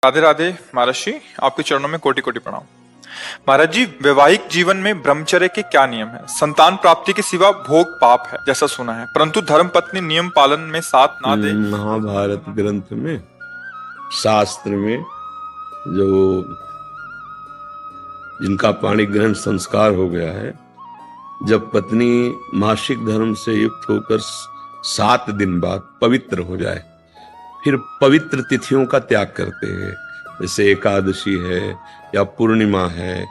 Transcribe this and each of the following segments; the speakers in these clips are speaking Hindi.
राधे राधे महाराज जी, आपके चरणों में कोटि कोटि प्रणाम। महाराज जी, वैवाहिक जीवन में ब्रह्मचर्य के क्या नियम है? संतान प्राप्ति के सिवा भोग पाप है जैसा सुना है, परंतु धर्म पत्नी नियम पालन में साथ ना दे। महाभारत ग्रंथ में, शास्त्र में जो जिनका पाणी ग्रहण संस्कार हो गया है, जब पत्नी मासिक धर्म से युक्त होकर 7 दिन बाद पवित्र हो जाए, फिर पवित्र तिथियों का त्याग करते हैं, जैसे एकादशी है या पूर्णिमा है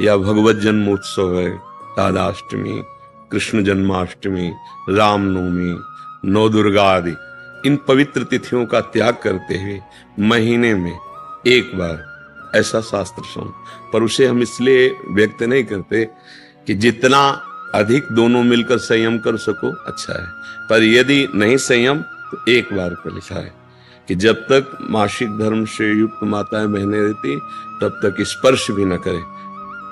या भगवत जन्मोत्सव है, राधाष्टमी, कृष्ण जन्माष्टमी, रामनवमी, नौ दुर्गा आदि, इन पवित्र तिथियों का त्याग करते हुए महीने में एक बार, ऐसा शास्त्र सुन। पर उसे हम इसलिए व्यक्त नहीं करते कि जितना अधिक दोनों मिलकर संयम कर सको अच्छा है, पर यदि नहीं संयम तो एक बार का लिखा है कि जब तक मासिक धर्म से युक्त माताएं बहनें रहती तब तक स्पर्श भी न करे,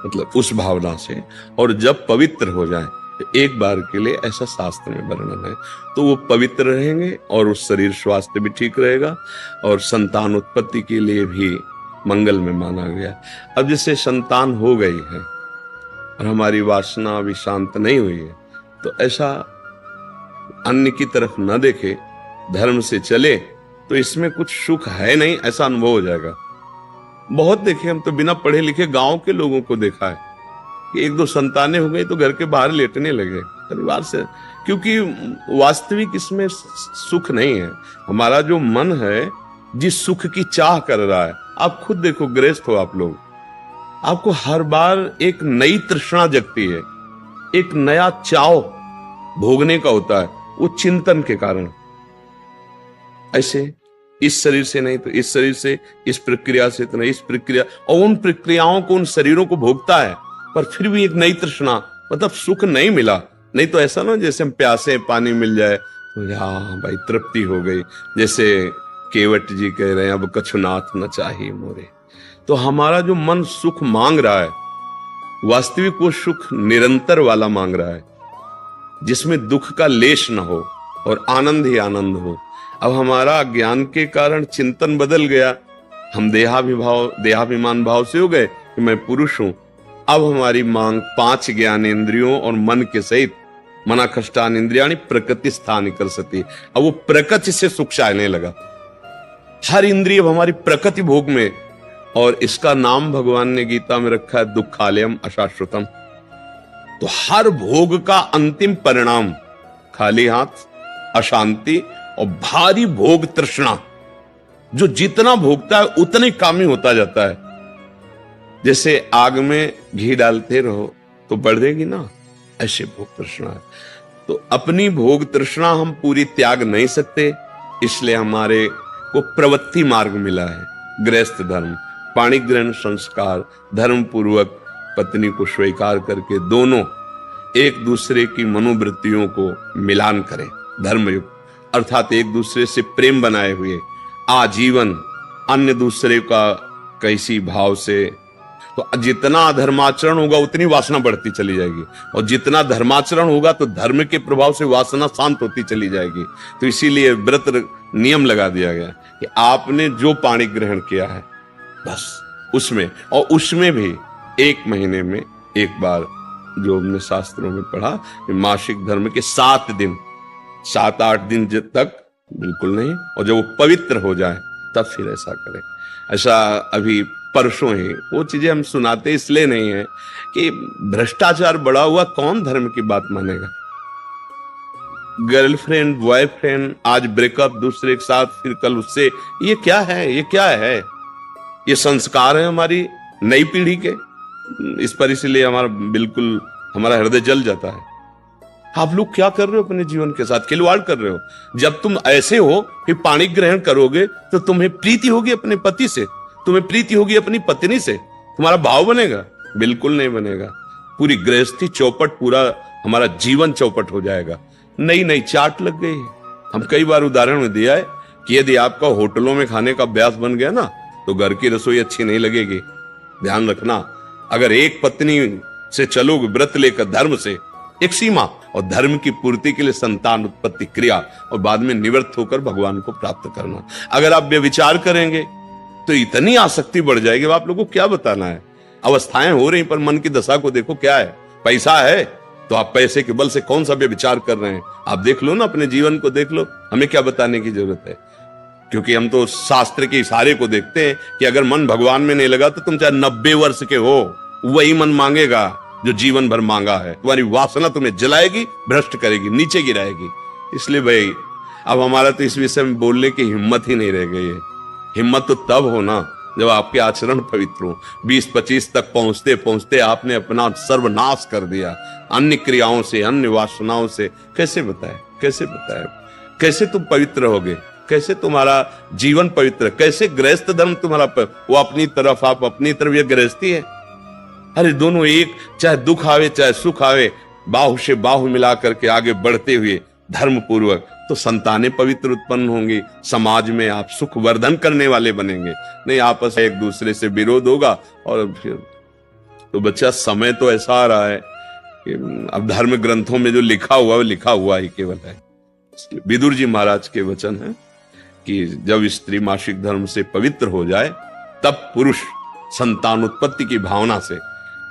मतलब उस भावना से, और जब पवित्र हो जाए तो एक बार के लिए, ऐसा शास्त्र में वर्णन है, तो वो पवित्र रहेंगे और उस शरीर स्वास्थ्य भी ठीक रहेगा और संतान उत्पत्ति के लिए भी मंगल में माना गया। अब जैसे संतान हो गई है और हमारी वासना अभी शांत नहीं हुई है, तो ऐसा अन्य की तरफ न देखे, धर्म से चले, तो इसमें कुछ सुख है नहीं, ऐसा अनुभव हो जाएगा। बहुत देखे, हम तो बिना पढ़े लिखे गांव के लोगों को देखा है कि 1-2 संतानें हो गई तो घर के बाहर लेटने लगे परिवार से, क्योंकि वास्तविक इसमें सुख नहीं है। हमारा जो मन है जिस सुख की चाह कर रहा है, आप खुद देखो, गृहस्थ हो आप लोग, आपको हर बार एक नई तृष्णा जगती है, एक नया चाव भोगने का होता है, वो चिंतन के कारण। ऐसे इस शरीर से नहीं तो इस शरीर से, इस प्रक्रिया से तो नहीं इस प्रक्रिया, और उन प्रक्रियाओं को, उन शरीरों को भोगता है, पर फिर भी एक नई तृष्णा, मतलब सुख नहीं मिला। नहीं तो ऐसा ना जैसे हम प्यासे, पानी मिल जाए तो हाँ भाई तृप्ति हो गई, जैसे केवट जी कह रहे हैं, अब कछुनाथ न चाहिए मोरे। तो हमारा जो मन सुख मांग रहा है, वास्तविक वो सुख निरंतर वाला मांग रहा है, जिसमें दुख का लेश न हो और आनंद ही आनंद हो। अब हमारा ज्ञान के कारण चिंतन बदल गया, हम देहाभिमान भाव से हो गए कि मैं पुरुष हूं। अब हमारी मांग 5 ज्ञानेंद्रियों और मन के सहित, मना कष्टान इंद्रियाणि प्रकृति स्थान कर सकती। अब वो प्रकृति से सुख चाहने लगा, हर इंद्रिय हमारी प्रकृति भोग में, और इसका नाम भगवान ने गीता में रखा है दुखालयम अशाश्वतम। तो हर भोग का अंतिम परिणाम खाली हाथ, अशांति और भारी भोग तृष्णा। जो जितना भोगता है उतना ही कामी होता जाता है। जैसे आग में घी डालते रहो तो बढ़ेगी ना, ऐसे भोग तृष्णा है। तो अपनी भोग तृष्णा हम पूरी त्याग नहीं सकते, इसलिए हमारे को प्रवृत्ति मार्ग मिला है, गृहस्थ धर्म, पाणी ग्रहण संस्कार, धर्म पूर्वक पत्नी को स्वीकार करके दोनों एक दूसरे की मनोवृत्तियों को मिलान करें, धर्मयुक्त, अर्थात एक दूसरे से प्रेम बनाए हुए आजीवन, अन्य दूसरे का कैसी भाव से। तो जितना धर्माचरण होगा उतनी वासना बढ़ती चली जाएगी, और जितना धर्माचरण होगा तो धर्म के प्रभाव से वासना शांत होती चली जाएगी। तो इसीलिए व्रत नियम लगा दिया गया कि आपने जो पाणी ग्रहण किया है बस उसमें, और उसमें भी 1 महीने में एक बार, जो हमने शास्त्रों में पढ़ा कि मासिक धर्म के 7 दिन, 7-8 दिन तक बिल्कुल नहीं, और जब वो पवित्र हो जाए तब फिर ऐसा करें। ऐसा अभी परसों ही वो चीजें हम सुनाते इसलिए नहीं है कि भ्रष्टाचार बढ़ा हुआ, कौन धर्म की बात मानेगा। गर्लफ्रेंड, बॉयफ्रेंड, आज ब्रेकअप, दूसरे के साथ, फिर कल उससे, ये क्या है? ये क्या है? ये संस्कार है हमारी नई पीढ़ी के। इस पर इसलिए हमारा हृदय जल जाता है। आप लोग क्या कर रहे हो अपने जीवन के साथ? खिलवाड़ कर रहे हो। जब तुम ऐसे हो फिर पाणी ग्रहण करोगे तो तुम्हें प्रीति होगी अपने पति से, तुम्हें प्रीति होगी अपनी पत्नी से, तुम्हारा भाव बनेगा? बिल्कुल नहीं बनेगा। पूरी गृहस्थी चौपट, पूरा हमारा जीवन चौपट हो जाएगा। नई नई चाट लग गई है। हम कई बार उदाहरण में दिया है कि यदि आपका होटलों में खाने का अभ्यास बन गया ना, तो घर की रसोई अच्छी नहीं लगेगी। ध्यान रखना, अगर एक पत्नी से चलोगे व्रत लेकर, धर्म से, एक सीमा, और धर्म की पूर्ति के लिए संतान उत्पत्ति क्रिया, और बाद में निवृत्त होकर भगवान को प्राप्त करना। अगर आप व्यभिचार करेंगे तो इतनी आसक्ति बढ़ जाएगी, आप लोगों को क्या बताना है। अवस्थाएं हो रही, पर मन की दशा को देखो क्या है। पैसा है तो आप पैसे के बल से कौन सा व्यभिचार कर रहे हैं, आप देख लो ना, अपने जीवन को देख लो। हमें क्या बताने की जरूरत है, क्योंकि हम तो शास्त्र के इशारे को देखते हैं कि अगर मन भगवान में नहीं लगा तो तुम चाहे 90 वर्ष के हो, वही मन मांगेगा जो जीवन भर मांगा है। तुम्हारी वासना तुम्हें जलाएगी, भ्रष्ट करेगी, नीचे गिराएगी। इसलिए भाई अब हमारा तो इस विषय में बोलने की हिम्मत ही नहीं रह गई है। हिम्मत तो तब हो ना जब आपके आचरण पवित्र हो। 20-25 तक पहुंचते पहुंचते आपने अपना सर्वनाश कर दिया अन्य क्रियाओं से, अन्य वासनाओं से। कैसे बताए, कैसे बताए, कैसे तुम पवित्र होगे, कैसे तुम्हारा जीवन पवित्र, कैसे गृहस्थ धर्म तुम्हारा वो अपनी तरफ, आप अपनी तरफ, ये गृहस्थी है। अरे दोनों एक, चाहे दुख आवे चाहे सुख आवे, बाहु से बाहु मिला करके आगे बढ़ते हुए धर्म पूर्वक, तो संतानें पवित्र उत्पन्न होंगी। समाज में आप सुख वर्धन करने वाले बनेंगे। नहीं आपस में एक दूसरे से विरोध होगा और फिर तो बच्चा समय तो ऐसा आ रहा है कि अब धर्म ग्रंथों में जो लिखा हुआ, वो लिखा हुआ ही केवल है। विदुर जी महाराज के वचन है कि जब स्त्री मासिक धर्म से पवित्र हो जाए तब पुरुष संतानोत्पत्ति की भावना से,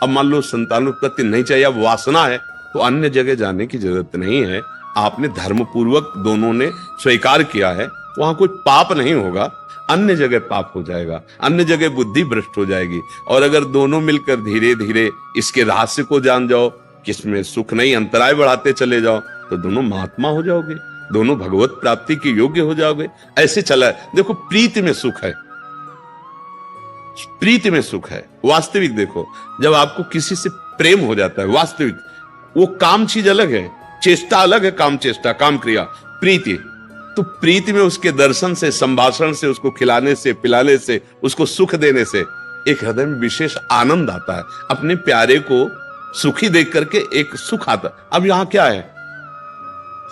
अब मान लो संतानोत्पत्ति नहीं चाहिए, अब वासना है, तो अन्य जगह जाने की जरूरत नहीं है। आपने धर्म पूर्वक दोनों ने स्वीकार किया है, वहां कोई पाप नहीं होगा। अन्य जगह पाप हो जाएगा, अन्य जगह बुद्धि भ्रष्ट हो जाएगी। और अगर दोनों मिलकर धीरे धीरे इसके रहस्य को जान जाओ, किसमें सुख नहीं, अंतराय बढ़ाते चले जाओ, तो दोनों महात्मा हो जाओगे, दोनों भगवत प्राप्ति के योग्य हो जाओगे। ऐसे चला है। देखो प्रीति में सुख है, प्रीति में सुख है। वास्तविक देखो, जब आपको किसी से प्रेम हो जाता है वास्तविक, वो काम चीज अलग है, चेष्टा अलग है, काम चेष्टा, काम क्रिया, प्रीति। तो प्रीति में उसके दर्शन से, संभाषण से, उसको खिलाने से, पिलाने से, उसको सुख देने से एक हृदय में विशेष आनंद आता है। अपने प्यारे को सुखी देख करके एक सुख आता। अब यहां क्या है,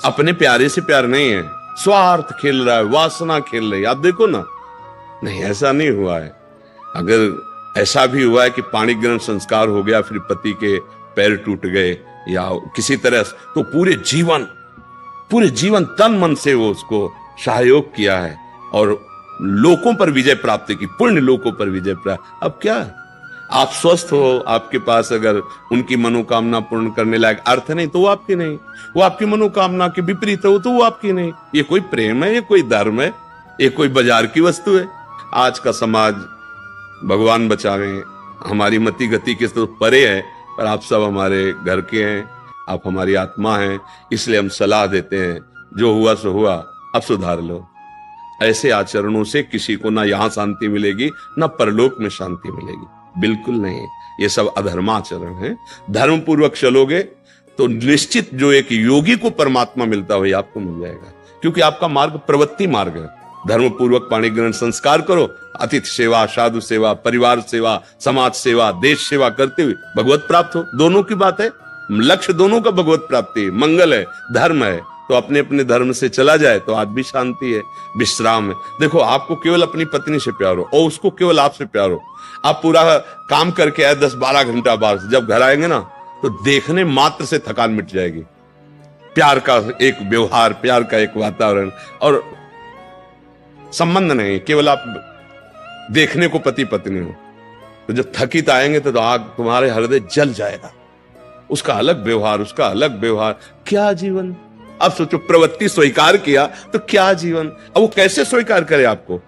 अपने प्यारे से प्यार नहीं है, स्वार्थ खेल रहा है, वासना खेल रही है। आप देखो ना, नहीं ऐसा नहीं हुआ है। अगर ऐसा भी हुआ है कि पाणी ग्रहण संस्कार हो गया, फिर पति के पैर टूट गए या किसी तरह, तो पूरे जीवन तन मन से वो उसको सहयोग किया है और लोकों पर विजय प्राप्त की, पुण्य लोकों पर विजय प्राप्त। अब क्या आप स्वस्थ हो, आपके पास अगर उनकी मनोकामना पूर्ण करने लायक अर्थ नहीं तो वो आपकी नहीं, वो आपकी मनोकामना के विपरीत हो तो वो आपकी नहीं। ये कोई प्रेम है, ये कोई धर्म है, ये कोई बाजार की वस्तु है। आज का समाज भगवान बचावे, हमारी मति गति के तो परे है, पर आप सब हमारे घर के हैं, आप हमारी आत्मा हैं, इसलिए हम सलाह देते हैं, जो हुआ सो हुआ, अब सुधार लो। ऐसे आचरणों से किसी को ना यहां शांति मिलेगी ना परलोक में शांति मिलेगी, बिल्कुल नहीं। ये सब अधर्माचरण है। धर्म पूर्वक चलोगे तो निश्चित जो एक योगी को परमात्मा मिलता हो आपको मिल जाएगा, क्योंकि आपका मार्ग प्रवृत्ति मार्ग है। धर्म पूर्वक पाणी ग्रहण संस्कार करो, अतिथि सेवा, साधु सेवा, परिवार सेवा, समाज सेवा, देश सेवा करते हुए भगवत प्राप्त हो। दोनों की बात है, लक्ष्य दोनों का भगवत प्राप्ति, मंगल है, धर्म है। तो अपने अपने धर्म से चला जाए तो आज भी शांति है, विश्राम है। देखो आपको केवल अपनी पत्नी से प्यार हो और उसको केवल आपसे प्यार हो। आप पूरा काम करके आए 10-12 घंटा बाहर से, जब घर आएंगे ना तो देखने मात्र से थकान मिट जाएगी। प्यार का एक व्यवहार, प्यार का एक वातावरण और संबंध नहीं, केवल आप देखने को पति पत्नी हो। तो जब थकित आएंगे तो आग तुम्हारे हृदय जल जाएगा। उसका अलग व्यवहार, उसका अलग व्यवहार, क्या जीवन। अब सोचो प्रवृत्ति स्वीकार किया तो क्या जीवन। अब वो कैसे स्वीकार करे आपको,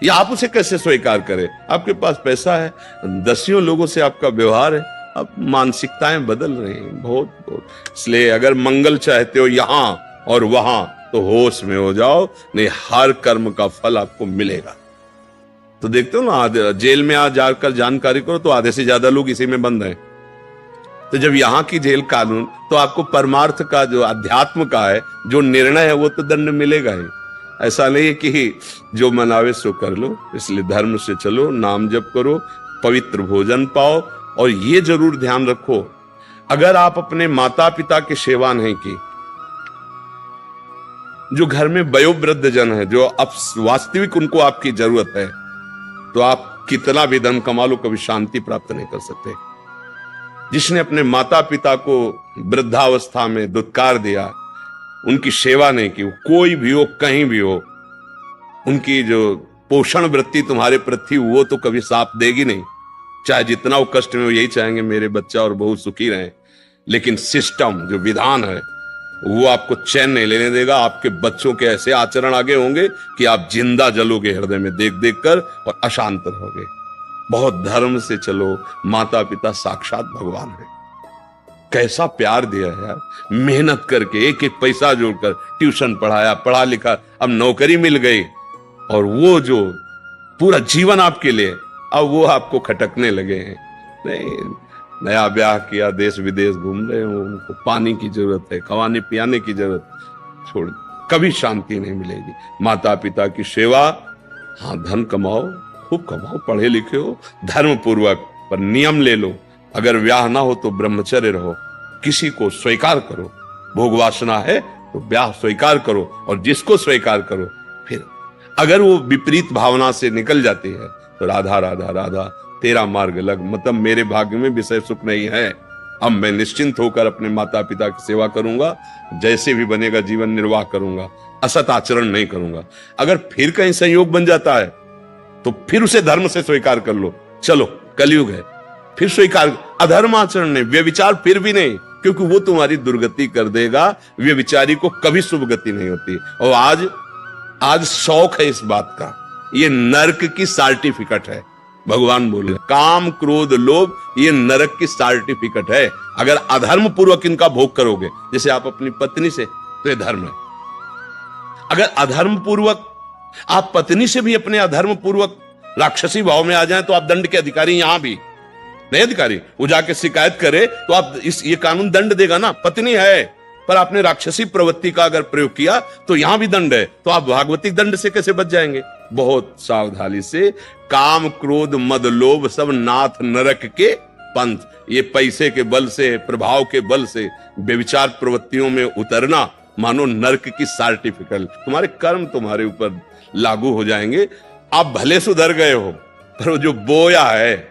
या आप उसे कैसे स्वीकार करें। आपके पास पैसा है, दसियों लोगों से आपका व्यवहार है, अब मानसिकताएं बदल रही हैं बहुत बहुत। इसलिए अगर मंगल चाहते हो यहां और वहां तो होश में हो जाओ, नहीं हर कर्म का फल आपको मिलेगा। तो देखते हो ना, जेल में आज जाकर जानकारी करो तो आधे से ज्यादा लोग इसी में बंद हैं। तो जब यहाँ की जेल कानून, तो आपको परमार्थ का जो अध्यात्म का है जो निर्णय है वो तो दंड मिलेगा ही। ऐसा नहीं है कि जो मनावे सो कर लो। इसलिए धर्म से चलो, नाम जप करो, पवित्र भोजन पाओ। और ये जरूर ध्यान रखो, अगर आप अपने माता पिता की सेवा नहीं की, जो घर में वयोवृद्ध जन है, जो अब वास्तविक उनको आपकी जरूरत है, तो आप कितना भी धन कमा लो कभी शांति प्राप्त नहीं कर सकते। जिसने अपने माता पिता को वृद्धावस्था में दुत्कार दिया, उनकी सेवा नहीं की, कोई भी हो, कहीं भी हो, उनकी जो पोषण वृत्ति तुम्हारे प्रति वो तो कभी साथ देगी नहीं। चाहे जितना वो कष्ट में, वो यही चाहेंगे मेरे बच्चा और बहू सुखी रहें। लेकिन सिस्टम जो विधान है वो आपको चैन नहीं लेने देगा। आपके बच्चों के ऐसे आचरण आगे होंगे कि आप जिंदा जलोगे हृदय में देख देख कर और अशांत रहोगे। बहुत धर्म से चलो, माता पिता साक्षात भगवान है। कैसा प्यार दिया है यार, मेहनत करके एक एक पैसा जोड़कर ट्यूशन पढ़ाया, पढ़ा लिखा, अब नौकरी मिल गई और वो जो पूरा जीवन आपके लिए, अब वो आपको खटकने लगे हैं। नहीं, नया ब्याह किया, देश विदेश घूम रहे हो, उनको पानी की जरूरत है, खवाने पियाने की जरूरत, छोड़, कभी शांति नहीं मिलेगी। माता पिता की सेवा, हाँ धन कमाओ, खूब कमाओ, पढ़े लिखे हो, धर्म पूर्वक, पर नियम ले लो। अगर ब्याह ना हो तो ब्रह्मचर्य रहो, किसी को स्वीकार करो। भोग वासना है तो ब्याह स्वीकार करो, और जिसको स्वीकार करो फिर अगर वो विपरीत भावना से निकल जाती है तो राधा राधा राधा तेरा मार्ग लग, मतलब मेरे भाग्य में विषय सुख नहीं है, अब मैं निश्चिंत होकर अपने माता पिता की सेवा करूंगा, जैसे भी बनेगा जीवन निर्वाह करूंगा, असत आचरण नहीं करूंगा। अगर फिर कहीं संयोग बन जाता है तो फिर उसे धर्म से स्वीकार कर लो। चलो कलयुग है, फिर स्वीकार, अधर्म आचरण नहीं, व्यभिचार फिर भी नहीं, क्योंकि वो तुम्हारी दुर्गति कर देगा। व्यभिचारी को कभी शुभ गति नहीं होती। और आज शौक है इस बात का, ये नरक की सर्टिफिकेट है। भगवान बोले काम क्रोध लोभ ये नरक की सर्टिफिकेट है। अगर अधर्म पूर्वक इनका भोग करोगे, जैसे आप अपनी पत्नी से, तो ये धर्म है। अगर अधर्म पूर्वक आप पत्नी से भी अपने अधर्म पूर्वक राक्षसी भाव में आ जाएं तो आप दंड के अधिकारी, यहां भी नहीं अधिकारी, वो जाके शिकायत करे तो आप ये कानून दंड देगा ना। पत्नी है पर आपने राक्षसी प्रवृत्ति का अगर प्रयोग किया तो यहां भी दंड है, तो आप भागवतिक दंड से कैसे बच जाएंगे? बहुत सावधानी से। काम क्रोध मद लोभ सब नाथ नरक के पंथ, ये पैसे के बल से, प्रभाव के बल से व्यभिचार प्रवृत्तियों में उतरना मानो नरक की सर्टिफिकेट। तुम्हारे कर्म तुम्हारे ऊपर लागू हो जाएंगे। आप भले सुधर गए हो पर वो जो बोया है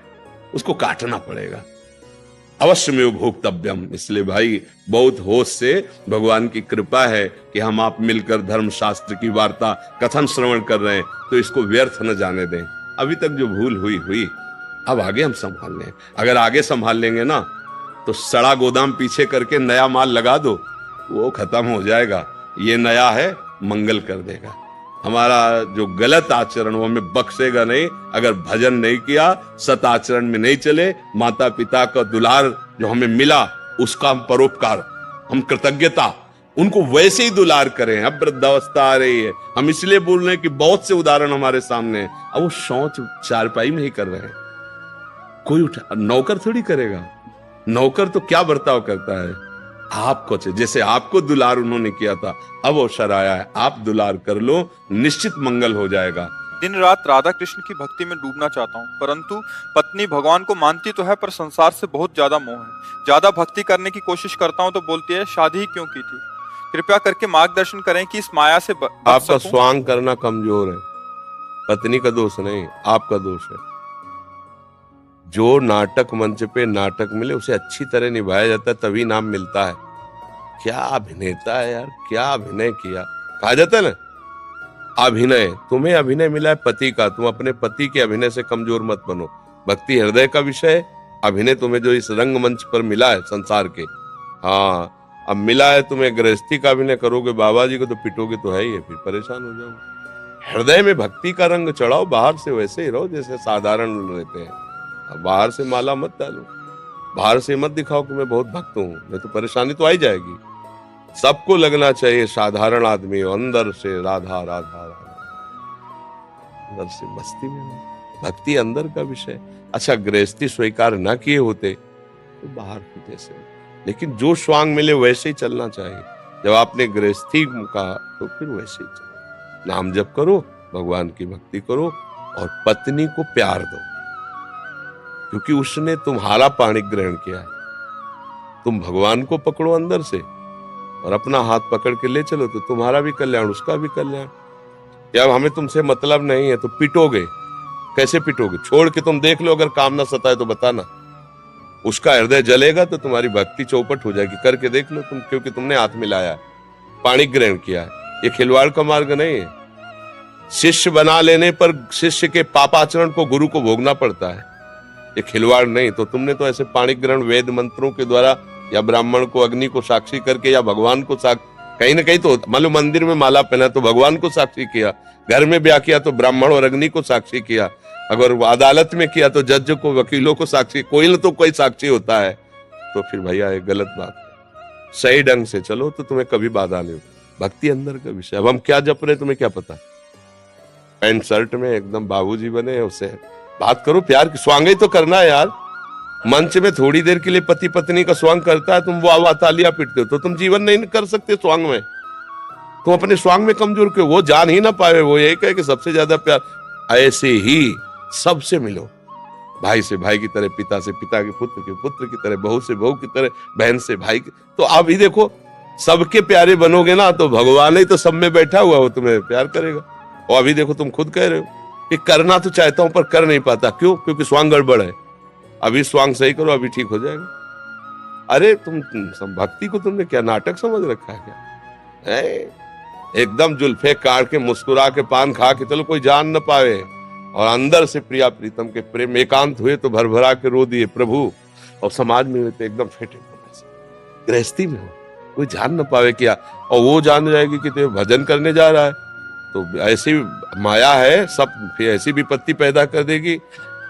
उसको काटना पड़ेगा। अवश्य में भोक्तव्यम। इसलिए भाई बहुत होश से, भगवान की कृपा है कि हम आप मिलकर धर्म शास्त्र की वार्ता कथन श्रवण कर रहे हैं, तो इसको व्यर्थ न जाने दें। अभी तक जो भूल हुई, अब आगे हम संभाल लें। अगर आगे संभाल लेंगे ना तो सड़ा गोदाम पीछे करके नया माल लगा दो, वो खत्म हो जाएगा। ये नया है, मंगल कर देगा। हमारा जो गलत आचरण वो हमें बख्शेगा नहीं। अगर भजन नहीं किया, सत आचरण में नहीं चले, माता पिता का दुलार जो हमें मिला उसका हम परोपकार, हम कृतज्ञता, उनको वैसे ही दुलार करें। अब वृद्धावस्था आ रही है, हम इसलिए बोल रहे हैं कि बहुत से उदाहरण हमारे सामने। अब वो शौच चारपाई में ही कर रहे हैं, कोई उठा, नौकर थोड़ी करेगा। नौकर तो क्या बर्ताव करता है, आपको जैसे आपको दुलार उन्होंने किया था, अब अवसर आया है, आप दुलार कर लो, निश्चित मंगल हो जाएगा। दिन रात राधा कृष्ण की भक्ति में डूबना चाहता हूँ, परंतु पत्नी भगवान को मानती तो है पर संसार से बहुत ज्यादा मोह है। ज्यादा भक्ति करने की कोशिश करता हूँ तो बोलती है शादी ही क्यों की थी। कृपया करके मार्गदर्शन करें कि इस माया से आपका स्वांग करना कमजोर है, पत्नी का दोष नहीं, आपका दोष है। जो नाटक मंच पे नाटक मिले उसे अच्छी तरह निभाया जाता है, तभी नाम मिलता है। क्या अभिनेता है यार, क्या अभिनय किया। कहा जाता है ना, अभिनय, तुम्हें अभिनय मिला है पति का, तुम अपने पति के अभिनय से कमजोर मत बनो। भक्ति हृदय का विषय है, अभिनय तुम्हें जो इस रंगमंच पर मिला है संसार के, हाँ अब मिला है तुम्हें गृहस्थी का अभिनय करोगे, बाबा जी को तो पिटोगे तो है ही है, फिर परेशान हो जाओगे। हृदय में भक्ति का रंग चढ़ाओ, बाहर से वैसे ही रहो जैसे साधारण रहते हैं। अब बाहर से माला मत डालो, बाहर से मत दिखाओ कि मैं बहुत भक्त हूं, नहीं तो परेशानी तो आ ही जाएगी। सबको लगना चाहिए साधारण आदमी हो, अंदर से राधा राधा राधा, अंदर से मस्ती में। भक्ति अंदर का विषय। अच्छा गृहस्थी स्वीकार ना किए होते तो बाहर होते से, लेकिन जो स्वांग मिले वैसे ही चलना चाहिए। जब आपने गृहस्थी कहा तो फिर वैसे ही चलो, नाम जप करो, भगवान की भक्ति करो और पत्नी को प्यार दो, क्योंकि उसने तुम्हारा पाणी ग्रहण किया है। तुम भगवान को पकड़ो अंदर से और अपना हाथ पकड़ के ले चलो, तो तुम्हारा भी कल्याण, उसका भी कल्याण। या हमें तुमसे मतलब नहीं है तो पिटोगे, कैसे पिटोगे? छोड़ के तुम देख लो, अगर काम ना सताए तो बताना। उसका हृदय जलेगा तो तुम्हारी भक्ति चौपट हो जाएगी। करके देख लो तुम, क्योंकि तुमने हाथ मिलाया, पाणी ग्रहण किया है। ये खिलवाड़ का मार्ग नहीं है। शिष्य बना लेने पर शिष्य के पापाचरण को गुरु को भोगना पड़ता है, ये खिलवाड़ नहीं। तो तुमने तो ऐसे पाणी ग्रहण वेद मंत्रों के द्वारा या ब्राह्मण को अग्नि को साक्षी करके या भगवान को साक्षी, कहीं ना कहीं तो मान लो मंदिर में माला पहना तो भगवान को साक्षी किया, घर में ब्याह किया तो ब्राह्मण और अग्नि को साक्षी किया, अगर अदालत में किया तो जज को वकीलों को साक्षी, कोई ना तो कोई साक्षी होता है। तो फिर भैया एक गलत बात है। सही ढंग से चलो तो तुम्हें कभी बाधा नहीं होगी। भक्ति अंदर का विषय। अब हम क्या जप रहे तुम्हें क्या पता, पैंट शर्ट में एकदम बाबूजी बने उससे बात करो, प्यार की स्वांग तो करना है यार। मंच में थोड़ी देर के लिए पति पत्नी का स्वांग करता है, तुम वो आवा तालियां पीटते हो, तो तुम जीवन नहीं कर सकते स्वांग में। तुम अपने स्वांग में कमजोर क्यों, वो जान ही ना पाए। वो यही कहे कि सबसे ज्यादा प्यार ऐसे ही सबसे मिलो, भाई से भाई की तरह, पिता से पिता के पुत्र की तरह, बहू से बहू की तरह, बहन से भाई की। तो आप ही देखो सबके प्यारे बनोगे ना तो भगवान ही तो सब में बैठा हुआ वो तुम्हें प्यार करेगा। और अभी देखो तुम खुद कह रहे हो कि करना तो चाहता हूं पर कर नहीं पाता, क्यों? क्योंकि स्वांग गड़बड़ है। अभी स्वांग सही करो, अभी ठीक हो जाएगा। अरे तुम भक्ति को तुमने क्या नाटक समझ रखा है क्या? एकदम जुल्फे काट के मुस्कुरा के पान खा के चलो, कोई जान न पावे, और अंदर से प्रिया प्रीतम के प्रेम एकांत हुए तो भरभरा के रो दिए प्रभु, और समाज में हुए तो एकदम फेटे। गृहस्थी में हो कोई जान न पावे क्या, और वो जान जाएगी कि तो भजन करने जा रहा है, तो ऐसी माया है सब, फिर ऐसी विपत्ति पैदा कर देगी,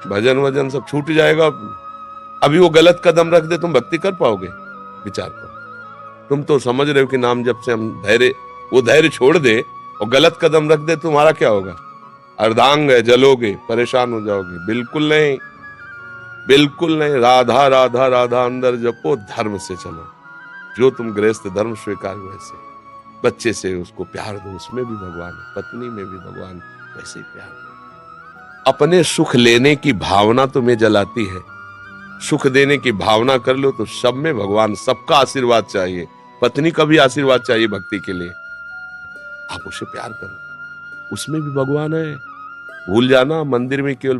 भजन वजन सब छूट जाएगा। अभी वो गलत कदम रख दे, तुम भक्ति कर पाओगे? विचार करो। तुम तो समझ रहे हो कि नाम जब से हम धैर्य, वो धैर्य छोड़ दे और गलत कदम रख दे, तुम्हारा क्या होगा? अर्धांग है, जलोगे, परेशान हो जाओगे। बिल्कुल नहीं, बिल्कुल नहीं। राधा राधा राधा अंदर जपो, धर्म से चलो। जो तुम गृहस्थ धर्म स्वीकार वैसे, बच्चे से उसको प्यार दो, उसमें भी भगवान है, पत्नी में भी भगवान, वैसे ही प्यार दो। अपने सुख लेने की भावना तुम्हें जलाती है, सुख देने की भावना कर लो तो सब में भगवान, सबका आशीर्वाद चाहिए। पत्नी का भी आशीर्वाद चाहिए भक्ति के लिए। आप उसे प्यार करो, उसमें भी भगवान है। भूल जाना मंदिर में केवल